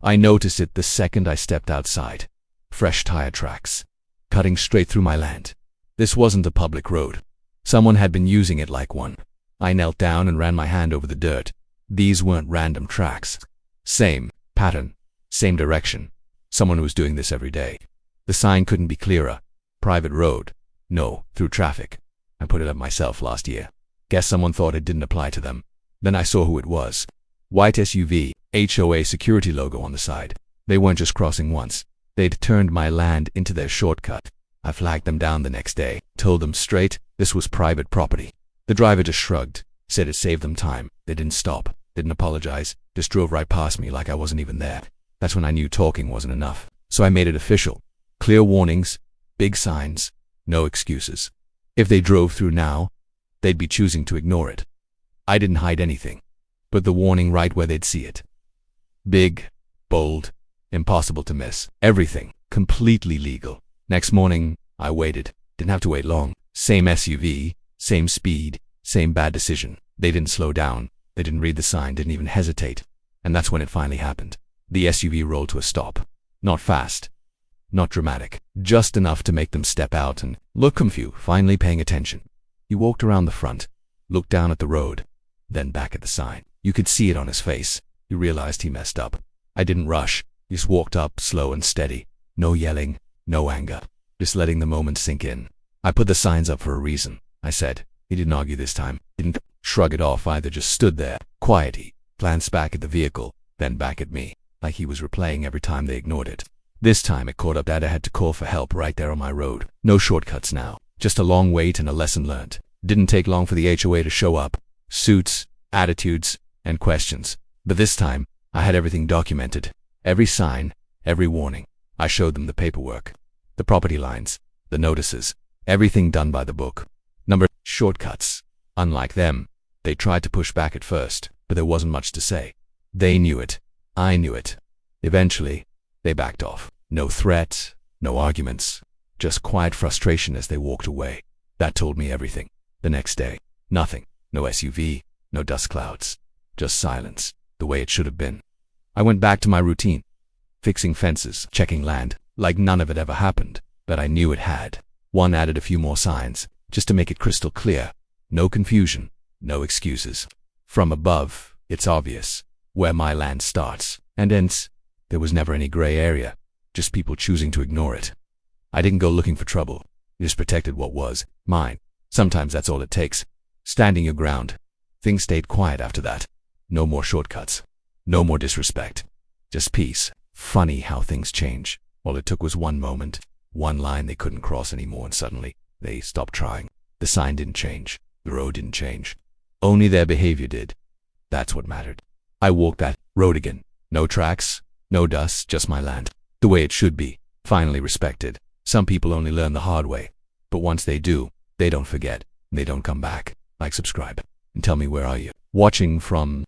I noticed it the second I stepped outside. Fresh tire tracks, cutting straight through my land. This wasn't a public road. Someone had been using it like one. I knelt down and ran my hand over the dirt. These weren't random tracks. Same pattern, same direction. Someone was doing this every day. The sign couldn't be clearer. Private road. No, through traffic. I put it up myself last year. Guess someone thought it didn't apply to them. Then I saw who it was. White SUV, HOA security logo on the side. They weren't just crossing once. They'd turned my land into their shortcut. I flagged them down the next day, told them straight this was private property. The driver just shrugged, said it saved them time. They didn't stop, didn't apologize, just drove right past me like I wasn't even there. That's when I knew talking wasn't enough. So I made it official. Clear warnings, big signs, no excuses. If they drove through now, they'd be choosing to ignore it. I didn't hide anything. Put the warning right where they'd see it. Big, bold, impossible to miss. Everything, completely legal. Next morning, I waited. Didn't have to wait long. Same SUV, same speed, same bad decision. They didn't slow down. They didn't read the sign, didn't even hesitate. And that's when it finally happened. The SUV rolled to a stop. Not fast. Not dramatic. Just enough to make them step out and look confused, finally paying attention. He walked around the front, looked down at the road, then back at the sign. You could see it on his face. He realized he messed up. I didn't rush. Just walked up, slow and steady. No yelling, no anger. Just letting the moment sink in. I put the signs up for a reason, I said. He didn't argue this time. Didn't shrug it off either, just stood there, quiet. He glanced back at the vehicle, then back at me, like he was replaying every time they ignored it. This time it caught up that I had to call for help right there on my road. No shortcuts now. Just a long wait and a lesson learned. Didn't take long for the HOA to show up. Suits, attitudes, and questions. But this time, I had everything documented. Every sign, every warning. I showed them the paperwork, the property lines, the notices, everything done by the book. Shortcuts. Unlike them, they tried to push back at first, but there wasn't much to say. They knew it. I knew it. Eventually, they backed off. No threat, no arguments, just quiet frustration as they walked away. That told me everything. The next day, nothing. No SUV, no dust clouds, just silence, the way it should have been. I went back to my routine, fixing fences, checking land, like none of it ever happened, but I knew it had. One added a few more signs, just to make it crystal clear. No confusion, no excuses. From above, it's obvious where my land starts and ends. There was never any gray area, just people choosing to ignore it. I didn't go looking for trouble, just protected what was mine. Sometimes that's all it takes. Standing your ground. Things stayed quiet after that. No more shortcuts. No more disrespect. Just peace. Funny how things change. All it took was one moment, one line they couldn't cross anymore, and suddenly they stopped trying. The sign didn't change. The road didn't change. Only their behavior did. That's what mattered. I walked that road again. No tracks, no dust, just my land. The way it should be. Finally respected. Some people only learn the hard way. But once they do, they don't forget. They don't come back. Like, subscribe, and tell me where are you watching from.